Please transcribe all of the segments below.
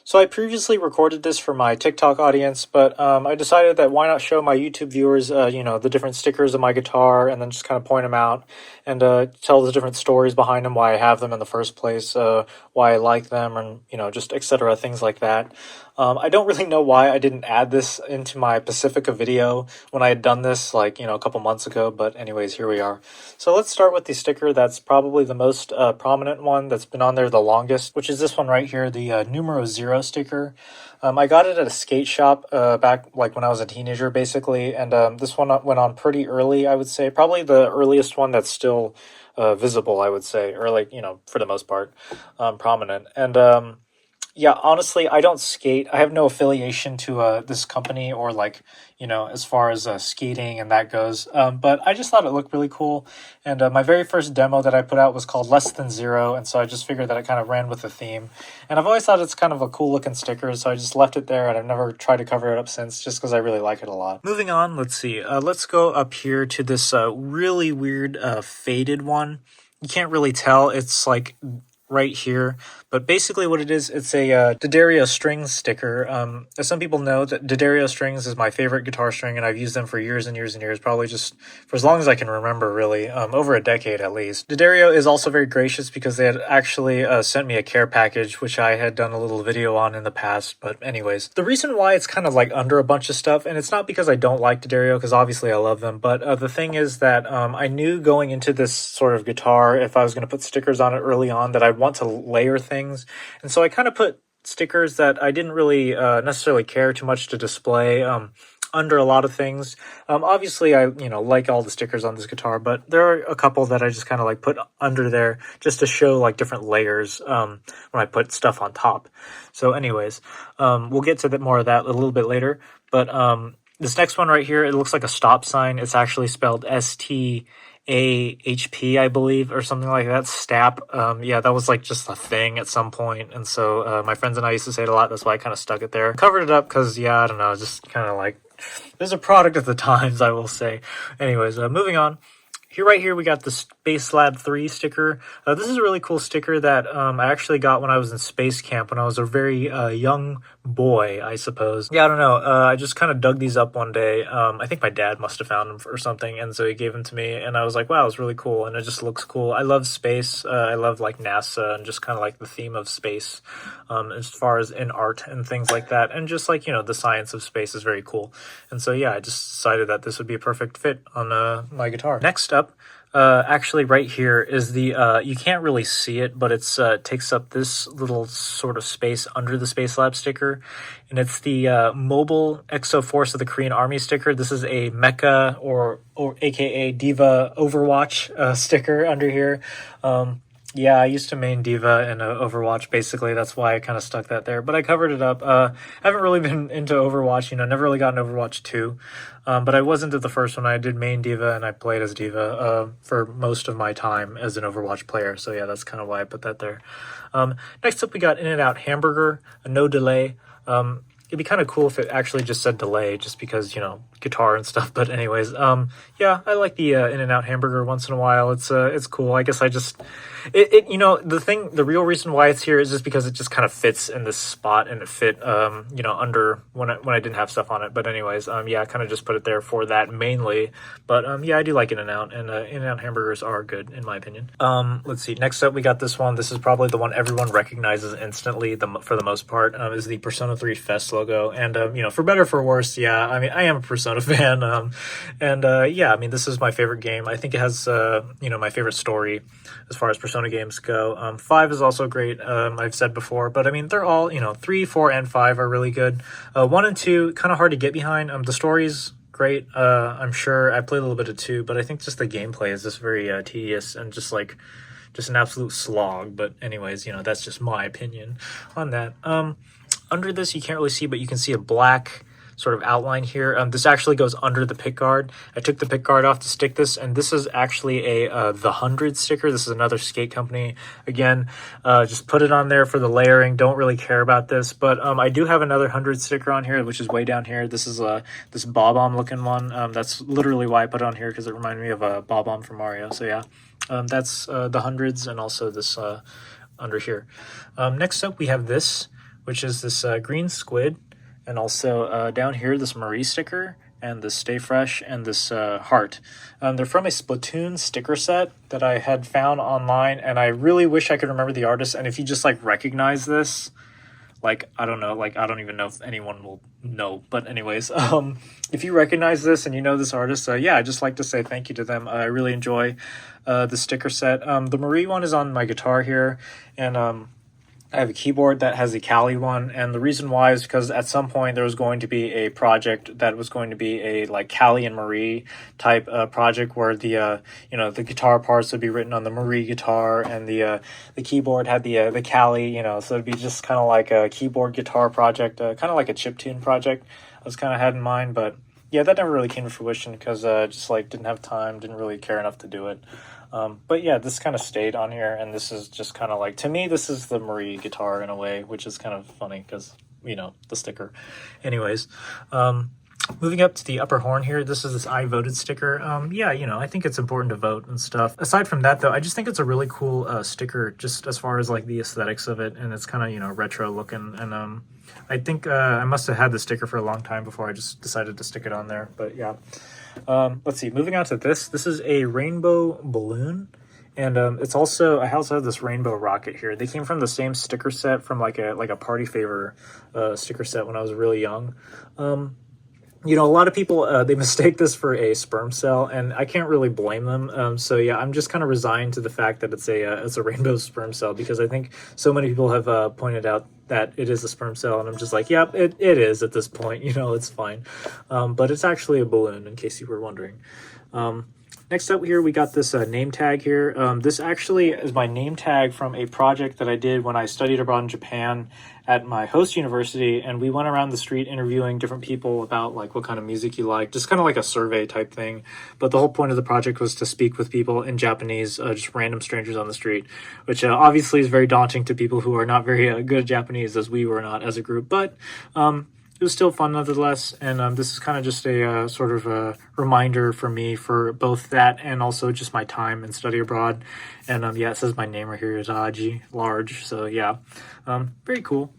So I previously recorded this for my TikTok audience, but I decided that why not show my YouTube viewers, the different stickers of my guitar, and then just kind of point them out and tell the different stories behind them, why I have them in the first place, why I like them, and just etc. things like that. I don't really know why I didn't add this into my Pacifica video when I had done this like a couple months ago, but anyways, here we are. So let's start with the sticker that's probably the most prominent one that's been on there the longest, which is this one right here, the Numero Zero sticker. I got it at a skate shop back like when I was a teenager, basically, and this one went on pretty early, I would say. Probably the earliest one that's still visible, I would say, or like, for the most part, prominent. And yeah, honestly, I don't skate. I have no affiliation to this company or like, as far as skating and that goes. But I just thought it looked really cool. And my very first demo that I put out was called Less Than Zero. And so I just figured that it kind of ran with the theme. And I've always thought it's kind of a cool looking sticker. So I just left it there and I've never tried to cover it up since just because I really like it a lot. Moving on, let's see. Let's go up here to this really weird faded one. You can't really tell. It's like right here, but basically what it is, it's a D'Addario strings sticker. As some people know, that D'Addario strings is my favorite guitar string, and I've used them for years and years and years, probably just for as long as I can remember, really, over a decade at least. D'Addario is also very gracious because they had actually sent me a care package, which I had done a little video on in the past, but anyways. The reason why it's kind of like under a bunch of stuff, and it's not because I don't like D'Addario, because obviously I love them, but the thing is that I knew going into this sort of guitar, if I was going to put stickers on it early on, that I'd want to layer things, and so I kind of put stickers that I didn't really necessarily care too much to display under a lot of things. Obviously I like all the stickers on this guitar, but there are a couple that I just kind of like put under there just to show like different layers when I put stuff on top. So anyways, we'll get to more of that a little bit later, but this next one right here, it looks like a stop sign. It's actually spelled STAHP, I believe, or something like that. Stahp. Yeah, that was like just a thing at some point. And so my friends and I used to say it a lot. That's why I kind of stuck it there. Covered it up because, yeah, I don't know, just kind of like, there's a product of the times, I will say. Anyways, moving on. Right here we got the Spacelab 3 sticker. This is a really cool sticker that I actually got when I was in space camp, when I was a very young boy, I suppose. Yeah, I don't know. I just kind of dug these up one day. I think my dad must have found them or something, and so he gave them to me, and I was like, wow, it's really cool, and it just looks cool. I love space. I love like NASA and just kind of like the theme of space as far as in art and things like that, and just like, the science of space is very cool. And so, yeah, I just decided that this would be a perfect fit on my guitar. Next up, actually right here is the, you can't really see it, but it's, takes up this little sort of space under the Spacelab sticker, and it's the, Mobile Exo Force of the Korean Army sticker. This is a MEKA or aka Diva Overwatch, sticker under here. Yeah, I used to main Diva in Overwatch, basically. That's why I kind of stuck that there. But I covered it up. I haven't really been into Overwatch, never really gotten Overwatch 2. But I was into the first one. I did main Diva, and I played as Diva for most of my time as an Overwatch player. So yeah, that's kind of why I put that there. Next up, we got In-N-Out Hamburger, a no delay. It'd be kind of cool if it actually just said delay, just because, guitar and stuff. But anyways, yeah, I like the In-N-Out Hamburger once in a while. It's cool. I guess I just, the real reason why it's here is just because it just kind of fits in this spot, and it fit, under when I didn't have stuff on it. But anyways, yeah, I kind of just put it there for that mainly. But yeah, I do like In-N-Out, and In-N-Out hamburgers are good in my opinion. Let's see. Next up, we got this one. This is probably the one everyone recognizes instantly, for the most part, is the Persona 3 Fest logo. And for better or for worse, yeah, I mean, I am a Persona fan, yeah, I mean, this is my favorite game. I think it has my favorite story as far as Persona games go. 5 is also great, I've said before, but I mean, they're all 3, 4, and 5 are really good. 1 and 2 kind of hard to get behind. The story's great. I'm sure I played a little bit of 2, but I think just the gameplay is just very tedious and just an absolute slog. But anyways, that's just my opinion on that. Under this, you can't really see, but you can see a black sort of outline here. This actually goes under the pickguard. I took the pickguard off to stick this, and this is actually a The 100 sticker. This is another skate company. Again, just put it on there for the layering. Don't really care about this, but I do have another 100 sticker on here, which is way down here. This is this Bob-omb looking one. That's literally why I put it on here, because it reminded me of a Bob-omb from Mario. So yeah, that's the hundreds, and also this under here. Next up, we have this, which is this green squid, and also down here this Marie sticker, and this Stay Fresh, and this heart. They're from a Splatoon sticker set that I had found online, and I really wish I could remember the artist. And if you just like recognize this, like, I don't know, like, I don't even know if anyone will know, but anyways, if you recognize this and you know this artist, yeah, I'd just like to say thank you to them. I really enjoy the sticker set. The Marie one is on my guitar here, and I have a keyboard that has the Kali one, and the reason why is because at some point there was going to be a project that was going to be a like Kali and Marie type project where the the guitar parts would be written on the Marie guitar, and the keyboard had the Kali, so it'd be just kind of like a keyboard guitar project, kind of like a chiptune project I was kind of had in mind, but yeah, that never really came to fruition because just like didn't have time, didn't really care enough to do it. But yeah, this kind of stayed on here, and this is just kind of like, to me, this is the Marie guitar in a way, which is kind of funny because, the sticker. Anyways, moving up to the upper horn here, this is this I voted sticker. Yeah, I think it's important to vote and stuff. Aside from that, though, I just think it's a really cool sticker, just as far as like the aesthetics of it, and it's kind of, retro looking, and I think I must have had the sticker for a long time before I just decided to stick it on there, but yeah. Let's see, moving on to this is a rainbow balloon, and it's also, I also have this rainbow rocket here. They came from the same sticker set from like a party favor sticker set when I was really young. A lot of people, they mistake this for a sperm cell, and I can't really blame them. So yeah, I'm just kind of resigned to the fact that it's a rainbow sperm cell, because I think so many people have pointed out that it is a sperm cell, and I'm just like, yep, it is at this point, it's fine. But it's actually a balloon, in case you were wondering. Next up here, we got this name tag here. This actually is my name tag from a project that I did when I studied abroad in Japan at my host university, and we went around the street interviewing different people about like what kind of music you like, just kind of like a survey type thing. But the whole point of the project was to speak with people in Japanese, just random strangers on the street, which obviously is very daunting to people who are not very good at Japanese, as we were not as a group. But it was still fun nonetheless, and this is kind of just a sort of a reminder for me for both that and also just my time and study abroad. And yeah, it says my name right here is Aji, large, so yeah, very cool.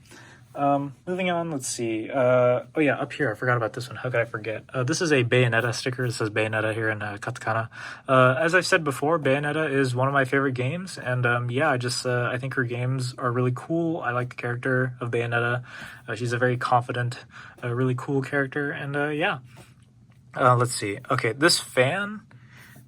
Moving on, let's see. Oh yeah, up here, I forgot about this one. How could I forget? This is a Bayonetta sticker. It says Bayonetta here in katakana. As I've said before, Bayonetta is one of my favorite games, and yeah, I think her games are really cool. I like the character of Bayonetta. She's a very confident, really cool character, and yeah. Let's see. Okay, this fan,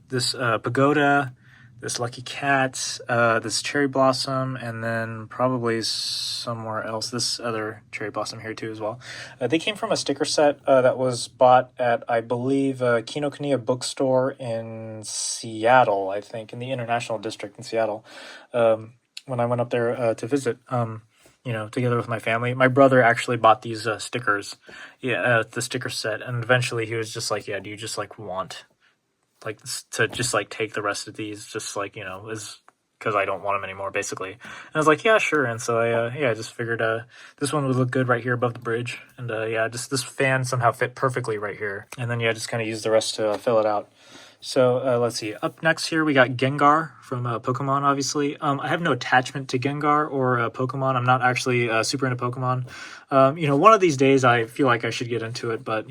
this pagoda, this lucky cat, this cherry blossom, and then probably somewhere else, this other cherry blossom here too as well. They came from a sticker set that was bought at, I believe, Kinokuniya bookstore in Seattle, I think, in the International District in Seattle, when I went up there to visit, together with my family. My brother actually bought these stickers, the sticker set, and eventually he was just like, yeah, do you just like want like to just like take the rest of these, just like, is because I don't want them anymore, basically. And I was like, yeah, sure. And so I just figured this one would look good right here above the bridge, and yeah, just this fan somehow fit perfectly right here, and then yeah, just kind of use the rest to fill it out. So let's see. Up next here, we got Gengar from Pokemon, obviously. I have no attachment to Gengar or Pokemon. I'm not actually super into Pokemon. One of these days I feel like I should get into it, but,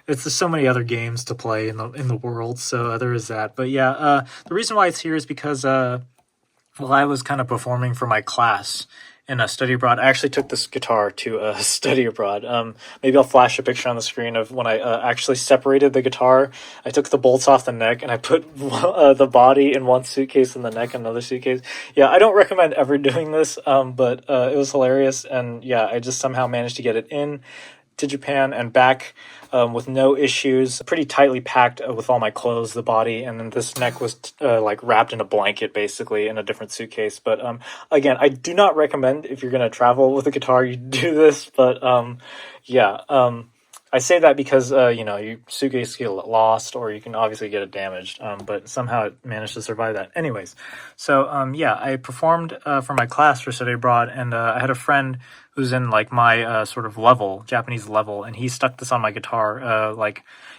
it's just so many other games to play in the world, so there is that. But yeah, the reason why it's here is because, I was kind of performing for my class in a study abroad. I actually took this guitar to study abroad. Maybe I'll flash a picture on the screen of when I actually separated the guitar. I took the bolts off the neck, and I put the body in one suitcase and the neck in another suitcase. Yeah, I don't recommend ever doing this, but it was hilarious, and yeah, I just somehow managed to get it in to Japan and back with no issues, pretty tightly packed with all my clothes, the body, and then this neck was like wrapped in a blanket, basically, in a different suitcase. But again, I do not recommend, if you're going to travel with a guitar, you do this, but yeah, I say that because, your suitcase get lost, or you can obviously get it damaged, but somehow it managed to survive that. Anyways, so, yeah, I performed for my class for study abroad, and I had a friend who's in, like, my sort of level, Japanese level, and he stuck this on my guitar,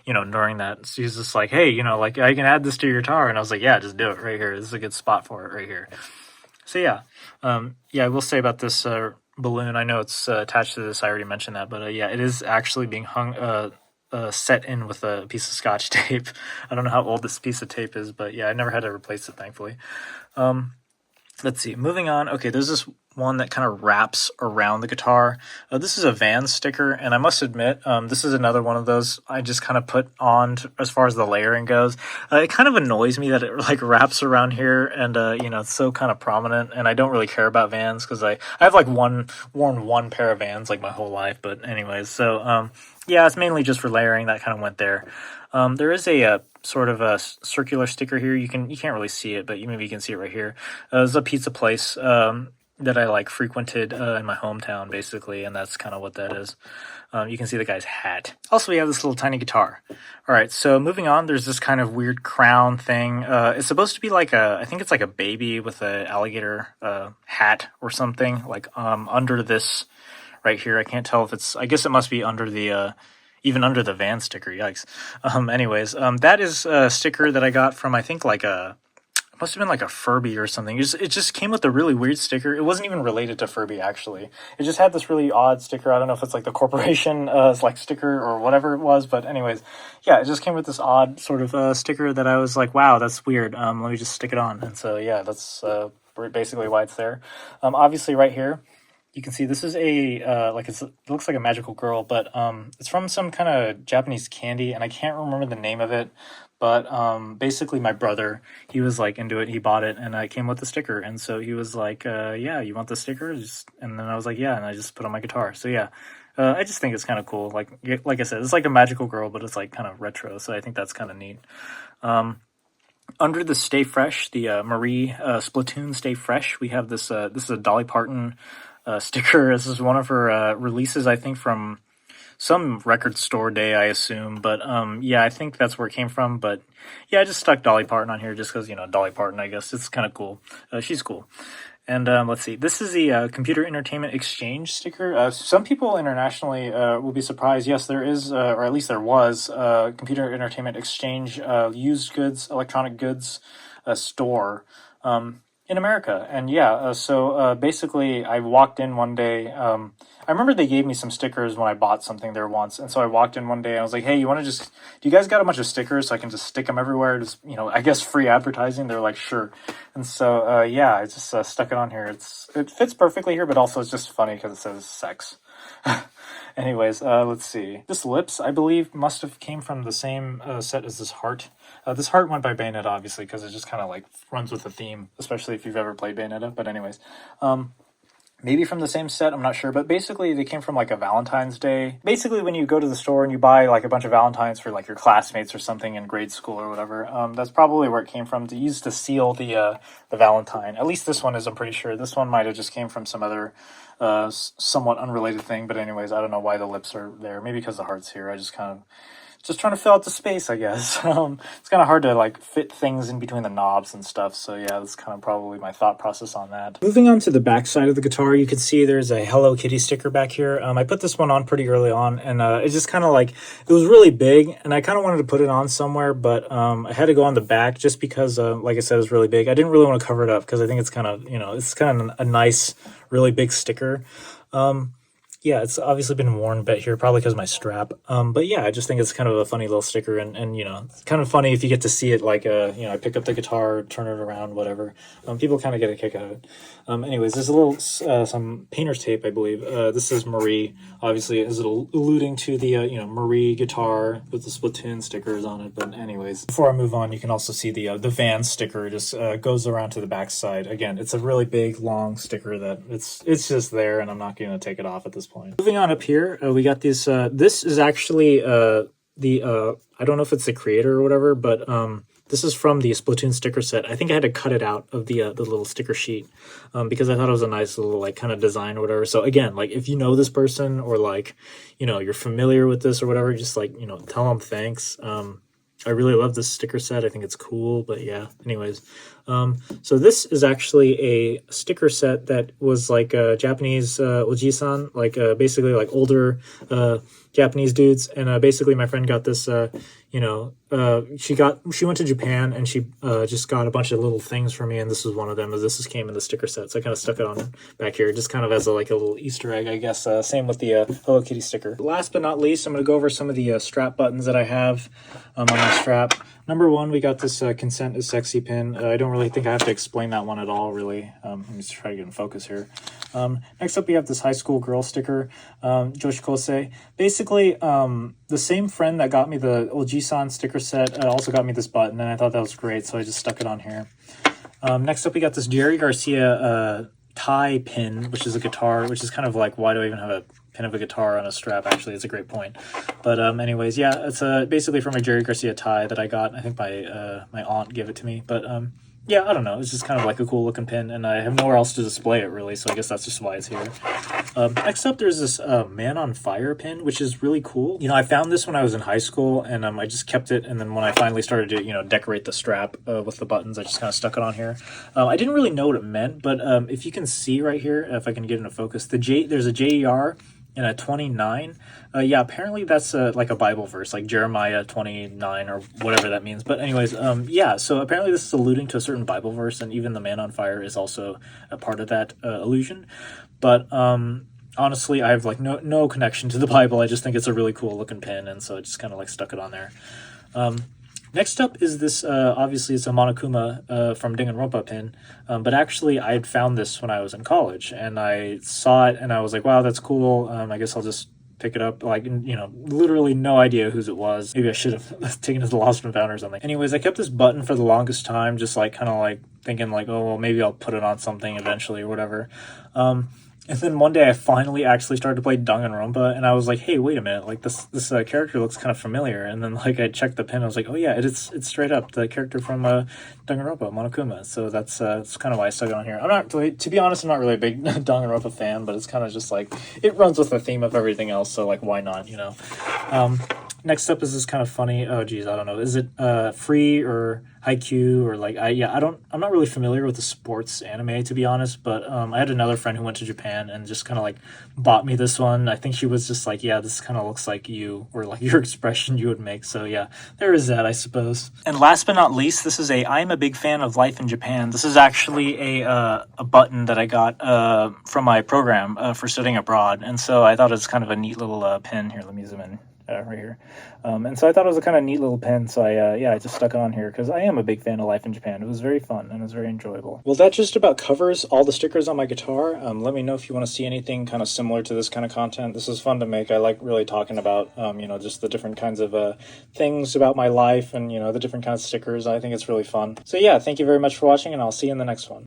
during that. So he's just like, hey, like, I can add this to your guitar, and I was like, yeah, just do it right here. This is a good spot for it right here. So, yeah, I will say about this balloon. I know it's attached to this. I already mentioned that, but yeah, it is actually being hung, set in with a piece of Scotch tape. I don't know how old this piece of tape is, but yeah, I never had to replace it, thankfully. Let's see, moving on. Okay, there's this one that kind of wraps around the guitar. This is a Vans sticker, and I must admit, this is another one of those I just kind of put on as far as the layering goes. It kind of annoys me that it like wraps around here, and it's so kind of prominent, and I don't really care about Vans because I have like worn one pair of Vans like my whole life, but anyways, so yeah, it's mainly just for layering. That kind of went there. There is a sort of a circular sticker here. You can't really see it, but maybe you can see it right here. There's a pizza place that I like frequented in my hometown, basically, and that's kind of what that is. You can see the guy's hat. Also, we have this little tiny guitar. All right, so moving on, there's this kind of weird crown thing. It's supposed to be like I think it's like a baby with an alligator hat or something, like under this right here. I can't tell if it's, I guess it must be under the even under the Van sticker, yikes. Anyways, that is a sticker that I got from, I think, like it must have been like a Furby or something. It just came with a really weird sticker. It wasn't even related to Furby, actually. It just had this really odd sticker. I don't know if it's like the corporation like sticker or whatever it was, but anyways, yeah, it just came with this odd sort of sticker that I was like, wow, that's weird. Let me just stick it on. And so, yeah, that's basically why it's there. Obviously, right here, you can see this is a it looks like a magical girl, but it's from some kind of Japanese candy, and I can't remember the name of it. But basically, my brother, he was like into it. He bought it, and I came with the sticker, and so he was like, "Yeah, you want the sticker?" And then I was like, "Yeah," and I just put on my guitar. So yeah, I just think it's kind of cool. Like I said, it's like a magical girl, but it's like kind of retro. So I think that's kind of neat. Under the Stay Fresh, the Marie Splatoon Stay Fresh, we have this. This is a Dolly Parton sticker. This is one of her releases, I think, from some record store day, I assume. But yeah, I think that's where it came from. But yeah, I just stuck Dolly Parton on here just because, Dolly Parton, I guess. It's kind of cool. She's cool. And let's see. This is the Computer Entertainment Exchange sticker. Some people internationally will be surprised. Yes, there is, or at least there was, Computer Entertainment Exchange used goods, electronic goods store in America. And yeah, so basically I walked in one day. I remember they gave me some stickers when I bought something there once. And so I walked in one day and I was like, hey, do you guys got a bunch of stickers so I can just stick them everywhere? Just, I guess free advertising. They're like, sure. And so, yeah, I just stuck it on here. It fits perfectly here, but also it's just funny because it says sex. Anyways, let's see. This lips, I believe, must have came from the same set as this heart. This heart went by Bayonetta, obviously, because it just kind of like runs with the theme, especially if you've ever played Bayonetta. But anyways, maybe from the same set, I'm not sure. But basically, they came from like a Valentine's Day. Basically, when you go to the store and you buy like a bunch of Valentines for like your classmates or something in grade school or whatever, that's probably where it came from. To use to seal the Valentine. At least this one is, I'm pretty sure. This one might have just came from some other somewhat unrelated thing. But anyways, I don't know why the lips are there. Maybe because the heart's here. I just kind of just trying to fill out the space, I guess. It's kind of hard to like fit things in between the knobs and stuff. So yeah, that's kind of probably my thought process on that. Moving on to the back side of the guitar, you can see there's a Hello Kitty sticker back here. I put this one on pretty early on, and it's just kind of like, it was really big, and I kind of wanted to put it on somewhere, but I had to go on the back just because, like I said, it was really big. I didn't really want to cover it up because I think it's kind of, it's kind of a nice, really big sticker. Yeah, it's obviously been worn a bit here, probably because of my strap. But yeah, I just think it's kind of a funny little sticker, and it's kind of funny if you get to see it, like, I pick up the guitar, turn it around, whatever. People kind of get a kick out of it. Anyways, there's a little, some painter's tape, I believe. This is Marie, obviously, is alluding to the, Marie guitar with the Splatoon stickers on it. But anyways, before I move on, you can also see the Van sticker just goes around to the back side. Again, it's a really big, long sticker that it's just there, and I'm not going to take it off at this point. Moving on up here, we got this. This is actually I don't know if it's the creator or whatever, but this is from the Splatoon sticker set. I think I had to cut it out of the little sticker sheet because I thought it was a nice little like kind of design or whatever. So again, like if you know this person or like you're familiar with this or whatever, just like tell them thanks. I really love this sticker set. I think it's cool, but yeah. Anyways, So this is actually a sticker set that was like a Japanese Oji-san, like basically like older Japanese dudes, and basically my friend got this. She went to Japan and she just got a bunch of little things for me, and this was one of them. This came in the sticker set, so I kind of stuck it on back here, just kind of as a little Easter egg, I guess. Same with the Hello Kitty sticker. Last but not least, I'm going to go over some of the strap buttons that I have on my strap. Number one, we got this consent is sexy pin. I don't really think I have to explain that one at all, really. Let me just try to get in focus here. Next up, we have this high school girl sticker, Joshikose. Basically, the same friend that got me the Oji-san sticker set also got me this button, and I thought that was great, so I just stuck it on here. Next up, we got this Jerry Garcia tie pin, which is a guitar, which is kind of like, why do I even have a pin of a guitar on a strap? Actually, it's a great point. But anyways, yeah, it's basically from a Jerry Garcia tie that I got. I think my aunt gave it to me. But yeah, I don't know. It's just kind of like a cool looking pin, and I have nowhere else to display it, really, so I guess that's just why it's here. Next up, there's this Man on Fire pin, which is really cool. You know, I found this when I was in high school, and I just kept it, and then when I finally started to, decorate the strap with the buttons, I just kind of stuck it on here. I didn't really know what it meant, but if you can see right here, if I can get into focus, there's a JER and a 29. Yeah, apparently that's like a Bible verse, like Jeremiah 29 or whatever that means. But anyways, yeah, so apparently this is alluding to a certain Bible verse, and even the Man on Fire is also a part of that allusion. But honestly, I have like no connection to the Bible. I just think it's a really cool looking pin, and so I just kind of like stuck it on there. Next up is this, obviously it's a Monokuma from Danganronpa pin, but actually I had found this when I was in college, and I saw it, and I was like, wow, that's cool, I guess I'll just pick it up, like, literally no idea whose it was. Maybe I should have taken it to the Lost and Found or something. Anyways, I kept this button for the longest time, just like, kind of like, thinking like, oh, well, maybe I'll put it on something eventually or whatever. And then one day I finally actually started to play Danganronpa, and I was like, hey, wait a minute, like this character looks kind of familiar. And then like I checked the pin, I was like, oh yeah, it's straight up the character from Danganronpa, Monokuma. So that's kind of why I stuck it on here. I'm not really, to be honest, I'm not really a big Danganronpa fan, but it's kind of just like, it runs with the theme of everything else, so like, why not, Next up is this kind of funny, oh geez, I don't know, is it Free or Haikyuu or like, I'm not really familiar with the sports anime, to be honest, but I had another friend who went to Japan and just kind of like bought me this one. I think she was just like, yeah, this kind of looks like you, or like your expression you would make. So yeah, there is that, I suppose. And last but not least, this is I'm a big fan of life in Japan. This is actually a button that I got from my program for studying abroad, and so I thought it was kind of a neat little pin. Here, let me zoom in. Right here. And so I thought it was a kind of neat little pin, so I just stuck it on here because I am a big fan of life in Japan. It was very fun and it was very enjoyable. Well, that just about covers all the stickers on my guitar. Let me know if you want to see anything kind of similar to this kind of content. This is fun to make. I like really talking about, just the different kinds of things about my life and, the different kinds of stickers. I think it's really fun. So yeah, thank you very much for watching, and I'll see you in the next one.